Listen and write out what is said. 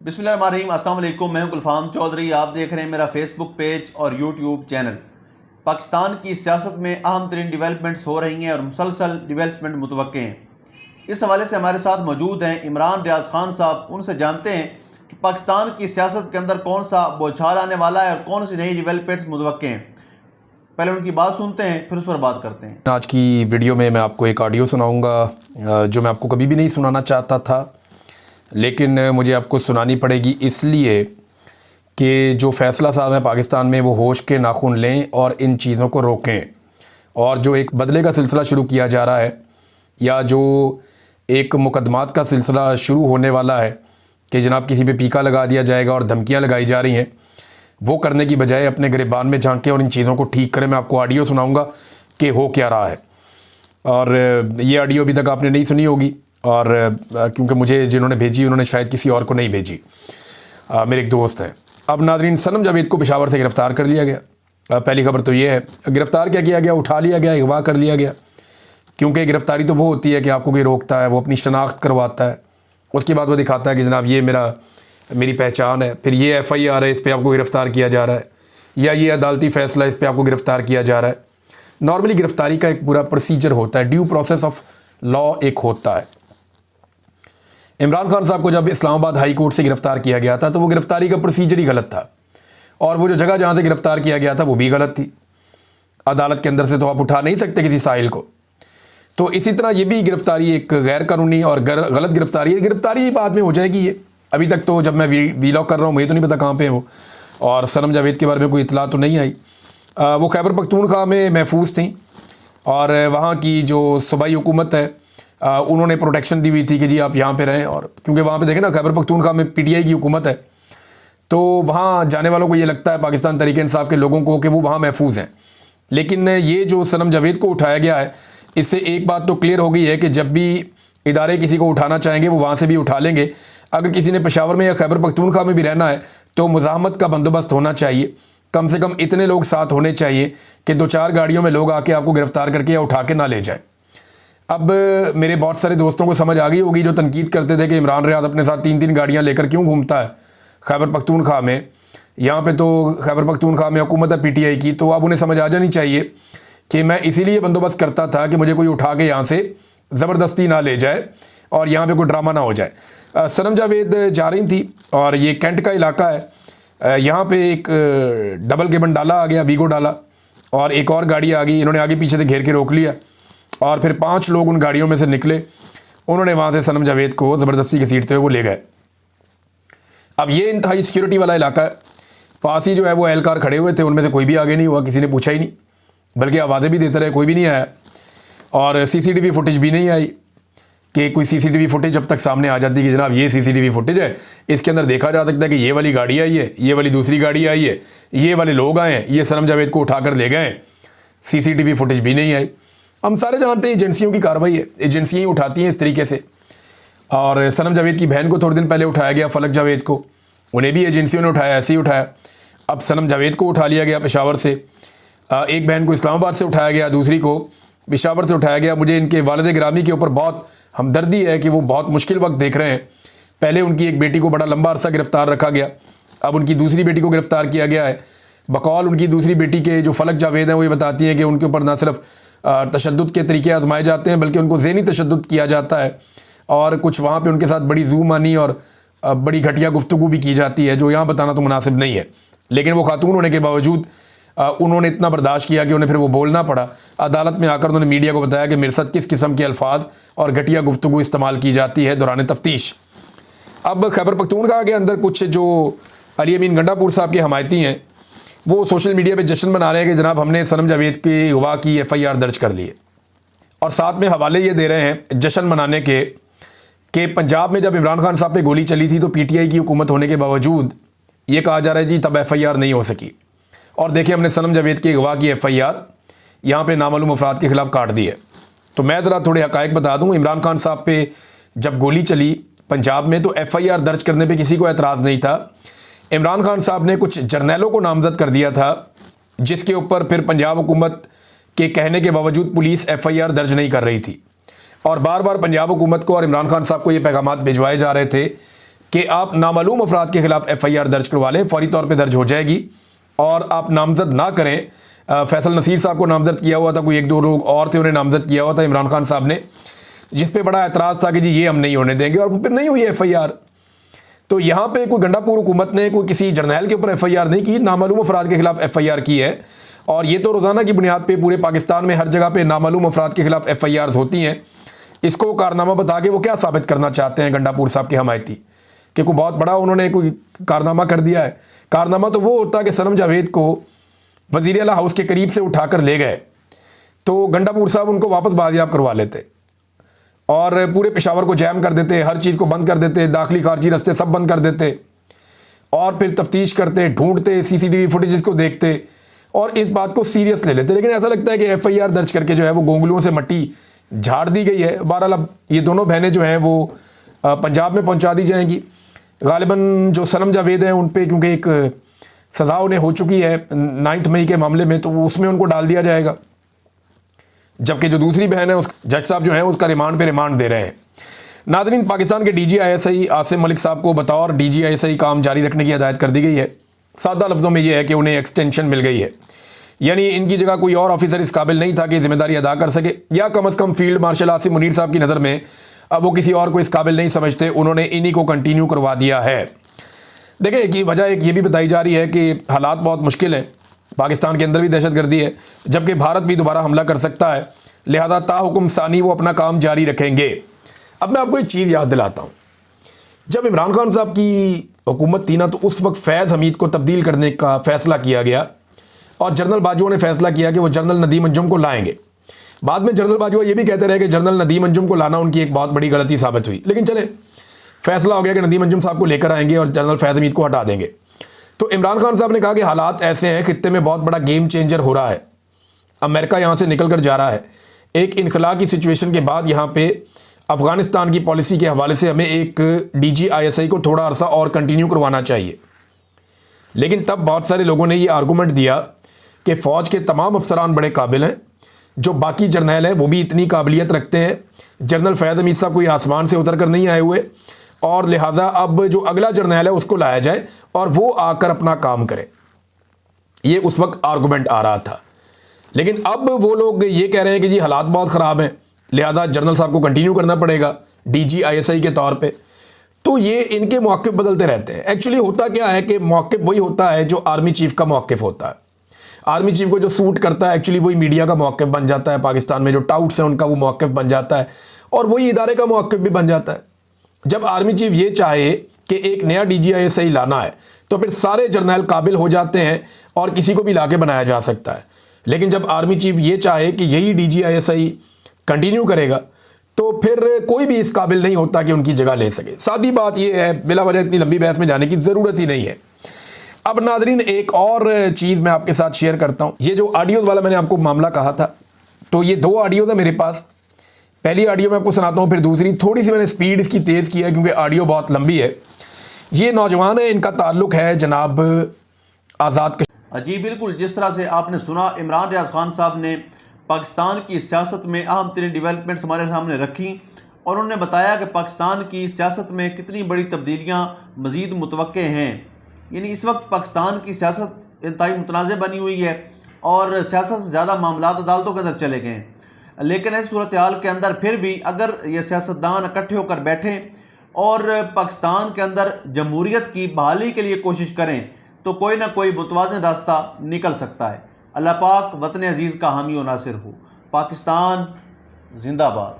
बिस्मिल्लाहिर्रहमानिर्रहीम। अस्सलाम वालेकुम। मैं हूं गुलफाम चौधरी। आप देख रहे हैं मेरा फेसबुक पेज और यूट्यूब चैनल। पाकिस्तान की सियासत में अहम तरीन डिवेलपमेंट्स हो रही हैं और मुसलसल डिवेलपमेंट मुतवक्के हैं। इस हवाले से हमारे साथ मौजूद हैं इमरान रियाज खान साहब। उनसे जानते हैं कि पाकिस्तान की सियासत के अंदर कौन सा बौछार आने वाला है और कौन सी नई डिवेलपमेंट्स मुतवक्के हैं। पहले उनकी बात सुनते हैं, फिर उस पर बात करते हैं। आज की वीडियो में मैं आपको एक ऑडियो सुनाऊंगा जो मैं आपको कभी भी नहीं सुनाना चाहता था, लेकिन मुझे आपको सुनानी पड़ेगी इसलिए कि जो फ़ैसला साहब है पाकिस्तान में वो होश के नाखून लें और इन चीज़ों को रोकें। और जो एक बदले का सिलसिला शुरू किया जा रहा है या जो एक मुकदमात का सिलसिला शुरू होने वाला है कि जनाब किसी पे पीका लगा दिया जाएगा और धमकियां लगाई जा रही हैं, वो करने की बजाय अपने गिरबान में झांकें और इन चीज़ों को ठीक करें। मैं आपको ऑडियो सुनाऊंगा कि हो क्या रहा है। और ये ऑडियो अभी तक आपने नहीं सुनी होगी, और क्योंकि मुझे जिन्होंने भेजी उन्होंने शायद किसी और को नहीं भेजी, मेरे एक दोस्त हैं। अब नादरीन, सनम जावेद को पेशावर से गिरफ़्तार कर लिया गया। पहली खबर तो ये है, गिरफ़्तार क्या किया गया, उठा लिया गया, अगवा कर लिया गया। क्योंकि गिरफ़्तारी तो वो होती है कि आपको कोई रोकता है, वो अपनी शनाख्त करवाता है, उसके बाद वो दिखाता है कि जनाब ये मेरी पहचान है, फिर ये FIR है, इस पर आपको गिरफ़्तार किया जा रहा है, या ये अदालती फ़ैसला है, इस पर आपको गिरफ़्तार किया जा रहा है। नॉर्मली गिरफ़्तारी का एक पूरा प्रोसीजर होता है, ड्यू प्रोसेस ऑफ लॉ एक होता है। इमरान खान साहब को जब इस्लामाबाद हाई कोर्ट से गिरफ़्तार किया गया था तो वो गिरफ़्तारी का प्रोसीजर ही गलत था, और वो जो जगह जहाँ से गिरफ़्तार किया गया था वो भी गलत थी। अदालत के अंदर से तो आप उठा नहीं सकते किसी साहिल को। तो इसी तरह ये भी गिरफ़्तारी एक गैर कानूनी और गलत गिरफ़्तारी है। गिरफ़्तारी बाद में हो जाएगी ये। अभी तक तो जब मैं वीलॉग कर रहा हूँ मुझे तो नहीं पता कहाँ पे है वो, और सनम जावेद के बारे में कोई इतला तो नहीं आई। वो खैबर पख्तूनख्वा में महफूज थी, और वहाँ की जो सूबाई हुकूमत है उन्होंने प्रोटेक्शन दी हुई थी कि जी आप यहाँ पे रहें। और क्योंकि वहाँ पे देखें ना, खैबर पख्तूनख्वा में PTI की हुकूमत है, तो वहाँ जाने वालों को ये लगता है, पाकिस्तान तहरीक इंसाफ के लोगों को, कि वो वहाँ महफूज हैं। लेकिन ये जो सनम जावेद को उठाया गया है, इससे एक बात तो क्लियर हो गई है कि जब भी इदारे किसी को उठाना चाहेंगे वो वहाँ से भी उठा लेंगे। अगर किसी ने पेशावर में या खैबर पख्तूनख्वा में भी रहना है तो मुज़ाहमत का बंदोबस्त होना चाहिए। कम से कम इतने लोग साथ होने चाहिए कि 2-4 गाड़ियों में लोग आके आपको गिरफ़्तार करके या उठा के ना ले जाए। अब मेरे बहुत सारे दोस्तों को समझ आ गई होगी जो तनकीद करते थे कि इमरान रियाज अपने साथ 3-3 गाड़ियाँ लेकर क्यों घूमता है खैबर पख्तूनख्वा में। यहाँ पे तो खैबर पख्तूनख्वा में हुकूमत है PTI की, तो अब उन्हें समझ आ जानी चाहिए कि मैं इसीलिए बंदोबस्त करता था कि मुझे कोई उठा के यहाँ से ज़बरदस्ती ना ले जाए और यहाँ पे कोई ड्रामा ना हो जाए। सनम जावेद जा रही थी और ये कैंट का इलाका है। यहाँ पे एक डबल केबन डाला आ गया, वीगो डाला, और एक और गाड़ी आ गई। इन्होंने आगे पीछे से घेर के रोक लिया और फिर 5 लोग उन गाड़ियों में से निकले। उन्होंने वहाँ से सनम जावेद को ज़बरदस्ती घसीटते हुए वो ले गए। अब ये इंतहाई सिक्योरिटी वाला इलाका है। पास ही जो है वो एहलकार खड़े हुए थे, उनमें से कोई भी आगे नहीं हुआ, किसी ने पूछा ही नहीं, बल्कि आवाज़ें भी देते रहे, कोई भी नहीं आया। और CCTV फुटेज भी नहीं आई कि कोई CCTV फुटेज जब तक सामने आ जाती कि जनाब ये CCTV फुटेज है, इसके अंदर देखा जा सकता है कि ये वाली गाड़ी आई है, ये वाली दूसरी गाड़ी आई है, ये वाले लोग आए हैं, ये सनम जावेद को उठाकर ले गए। CCTV फुटेज भी नहीं आई। हम सारे जानते हैं एजेंसियों की कार्रवाई है, एजेंसियाँ ही उठाती हैं इस तरीके से। और सनम जावेद की बहन को थोड़े दिन पहले उठाया गया, फलक जावेद को, उन्हें भी एजेंसियों ने उठाया, ऐसे ही उठाया। अब सनम जावेद को उठा लिया गया पेशावर से। एक बहन को इस्लामाबाद से उठाया गया, दूसरी को पेशावर से उठाया गया। मुझे इनके वालिद गिरामी के ऊपर बहुत हमदर्दी है कि वो बहुत मुश्किल वक्त देख रहे हैं। पहले उनकी एक बेटी को बड़ा लंबा अरसा गिरफ़्तार रखा गया, अब उनकी दूसरी बेटी को गिरफ़्तार किया गया है। बकौल उनकी दूसरी बेटी के जो फलक जावेद हैं वो ये बताती हैं कि उनके ऊपर ना सिर्फ तशद्दुद के तरीके आजमाए जाते हैं बल्कि उनको ज़हनी तशद्दुद किया जाता है, और कुछ वहाँ पे उनके साथ बड़ी ज़ूमानी और बड़ी घटिया गुफ्तगू भी की जाती है, जो यहाँ बताना तो मुनासिब नहीं है। लेकिन वो खातून होने के बावजूद उन्होंने इतना बर्दाश्त किया कि उन्हें फिर वो बोलना पड़ा। अदालत में आकर उन्होंने मीडिया को बताया कि मेरे साथ किस किस्म के अल्फाज और घटिया गुफ्तगू इस्तेमाल की जाती है दौरान तफ्तीश। अब खैबर पख्तूनख्वा के अंदर कुछ जो अली अमीन गंडापुर साहब के हमायती हैं वो सोशल मीडिया पे जश्न मना रहे हैं कि जनाब हमने सनम जावेद की अगवा की FIR दर्ज कर ली है, और साथ में हवाले ये दे रहे हैं जश्न मनाने के कि पंजाब में जब इमरान खान साहब पे गोली चली थी तो PTI की हुकूमत होने के बावजूद ये कहा जा रहा है जी तब FIR नहीं हो सकी, और देखिए हमने सनम जावेद की अगवा की FIR यहाँ पे नामालूम अफराद के ख़िलाफ़ काट दी है। तो मैं ज़रा थोड़े हक़ाइक़ बता दूँ। इमरान खान साहब पे जब गोली चली पंजाब में तो FIR दर्ज करने पे किसी को एतराज़ नहीं था। इमरान खान साहब ने कुछ जर्नैलों को नामज़द कर दिया था, जिसके ऊपर फिर पंजाब हुकूमत के कहने के बावजूद पुलिस FIR दर्ज नहीं कर रही थी, और बार बार पंजाब हुकूमत को और इमरान खान साहब को ये पैगामात भिजवाए जा रहे थे कि आप नामालूम अफराद के खिलाफ FIR दर्ज करवा लें, फौरी तौर पे दर्ज हो जाएगी और आप नामजद ना करें। फैसल नसीर साहब को नामजद किया हुआ था, कोई 1-2 लोग और थे उन्हें नामजद किया हुआ था इमरान खान साहब ने, जिस पे बड़ा एतराज़ था कि जी ये हम नहीं होने देंगे, और फिर नहीं हुई FIR। तो यहाँ पे कोई गंडापुर हुकूमत ने कोई किसी जर्नैल के ऊपर FIR नहीं की, नामालूम अफराद के खिलाफ FIR की है। और ये तो रोज़ाना की बुनियाद पे पूरे पाकिस्तान में हर जगह पे नामालूम अफराद के खिलाफ FIRs होती हैं। इसको कारनामा बता के वो क्या साबित करना चाहते हैं गंडापुर साहब के हमायती, कि कोई बहुत बड़ा उन्होंने कोई कारनामा कर दिया है। कारनामा तो वो होता कि सनम जावेद को वज़ीर आला हाउस के करीब से उठाकर ले गए तो गंडापुर साहब उनको वापस बाजियाब करवा लेते और पूरे पेशावर को जैम कर देते, हर चीज़ को बंद कर देते, दाखिली खारजी रास्ते सब बंद कर देते और फिर तफ्तीश करते, ढूंढते, CCTV फुटेज को देखते और इस बात को सीरियस ले लेते। लेकिन ऐसा लगता है कि FIR दर्ज करके जो है वो गोंगलुओं से मट्टी झाड़ दी गई है। बहरहाल अब ये दोनों बहनें जो हैं वो पंजाब में पहुंचा दी जाएंगी। गालिबन जो सनम जावेद हैं उन पे क्योंकि एक सज़ा उन्हें हो चुकी है 9 मई के मामले में, तो उसमें उनको डाल दिया जाएगा। जबकि जो दूसरी बहन है उस जज साहब जो है उसका रिमांड पे रिमांड दे रहे हैं। नाज़रीन, पाकिस्तान के DGISI आसिम मलिक साहब को बतौर DGISI काम जारी रखने की हदायत कर दी गई है। सादा लफ्ज़ों में ये है कि उन्हें एक्सटेंशन मिल गई है, यानी इनकी जगह कोई और ऑफिसर इस काबिल नहीं था कि जिम्मेदारी अदा कर सके, या कम अज़ कम फील्ड मार्शल आसिम मुनीर साहब की नज़र में अब वो किसी और को इस काबिल नहीं समझते, उन्होंने इन्हीं को कंटिन्यू करवा दिया है। देखिए कि वजह एक ये भी बताई जा रही है कि हालात बहुत मुश्किल हैं, पाकिस्तान के अंदर भी दहशतगर्दी है, जबकि भारत भी दोबारा हमला कर सकता है, लिहाजा ताहुकुम सानी वो अपना काम जारी रखेंगे। अब मैं आपको एक चीज़ याद दिलाता हूँ, जब इमरान खान साहब की हुकूमत थी ना तो उस वक्त फैज़ हमीद को तब्दील करने का फ़ैसला किया गया और जनरल बाजवा ने फैसला किया कि वो जनरल नदीम अंजुम को लाएंगे। बाद में जनरल बाजवा ये भी कहते रहे कि जनरल नदीम अंजुम को लाना उनकी एक बहुत बड़ी गलती साबित हुई, लेकिन चले फैसला हो गया कि नदीम अंजुम साहब को लेकर आएंगे और जनरल फैज़ हमीद को हटा देंगे। तो इमरान खान साहब ने कहा कि हालात ऐसे हैं, खित्ते में बहुत बड़ा गेम चेंजर हो रहा है, अमेरिका यहाँ से निकल कर जा रहा है। एक इनखला की सिचुएशन के बाद यहाँ पे अफ़गानिस्तान की पॉलिसी के हवाले से हमें एक DGISI को थोड़ा अरसा और कंटिन्यू करवाना चाहिए। लेकिन तब बहुत सारे लोगों ने ये आर्गूमेंट दिया कि फ़ौज के तमाम अफसरान बड़े काबिल हैं, जो बाकी जर्नैल हैं वो भी इतनी काबिलियत रखते हैं, जनरल फैज़ हमीद साहब कोई आसमान से उतर कर नहीं आए हुए, और लिहाजा अब जो अगला जर्नैल है उसको लाया जाए और वो आकर अपना काम करे। ये उस वक्त आर्गूमेंट आ रहा था। लेकिन अब वो लोग ये कह रहे हैं कि जी हालात बहुत ख़राब हैं, लिहाजा जनरल साहब को कंटिन्यू करना पड़ेगा DGISI के तौर पे। तो ये इनके मौक़िफ़ बदलते रहते हैं। एक्चुअली होता क्या है कि मौक़िफ़ वही होता है जो आर्मी चीफ़ का मौक़िफ़ होता है। आर्मी चीफ़ को जो सूट करता है एक्चुअली वही मीडिया का मौक़िफ़ बन जाता है, पाकिस्तान में जो टाउट्स हैं उनका वो मौक़िफ़ बन जाता है और वही इदारे का मौक़िफ़ भी बन जाता है। जब आर्मी चीफ़ ये चाहे कि एक नया DGISI लाना है तो फिर सारे जर्नैल काबिल हो जाते हैं और किसी को भी ला के बनाया जा सकता है। लेकिन जब आर्मी चीफ़ ये चाहे कि यही DGISI कंटिन्यू करेगा तो फिर कोई भी इस काबिल नहीं होता कि उनकी जगह ले सके। सादी बात यह है, बिला वजह इतनी लंबी बहस में जाने की ज़रूरत ही नहीं है। अब नाज़रीन, एक और चीज़ मैं आपके साथ शेयर करता हूँ। ये जो ऑडियोज़ वाला मैंने आपको मामला कहा था, तो ये 2 ऑडियोज़ है मेरे पास। पहली ऑडियो मैं आपको सुनाता हूँ, फिर दूसरी थोड़ी सी मैंने स्पीड इसकी तेज़ की है क्योंकि ऑडियो बहुत लंबी है। ये नौजवान है, इनका ताल्लुक़ है जनाब आज़ाद। जी बिल्कुल, जिस तरह से आपने सुना, इमरान रियाज खान साहब ने पाकिस्तान की सियासत में अहम तरीन डेवलपमेंट्स हमारे सामने रखी और उन्होंने बताया कि पाकिस्तान की सियासत में कितनी बड़ी तब्दीलियाँ मज़ीद मुतवक्के हैं। यानी इस वक्त पाकिस्तान की सियासत इंतहाई मुतनाज़ बनी हुई है और सियासत से ज़्यादा मामलात अदालतों के अंदर चले गए हैं। लेकिन इस सूरत हाल के अंदर फिर भी अगर ये सियासतदान इकट्ठे होकर बैठें और पाकिस्तान के अंदर जमहूरियत की बहाली के लिए कोशिश करें तो कोई ना कोई मुतवाज़िन रास्ता निकल सकता है। अल्लाह पाक वतन अजीज़ का हामी और नासिर हो। पाकिस्तान जिंदाबाद।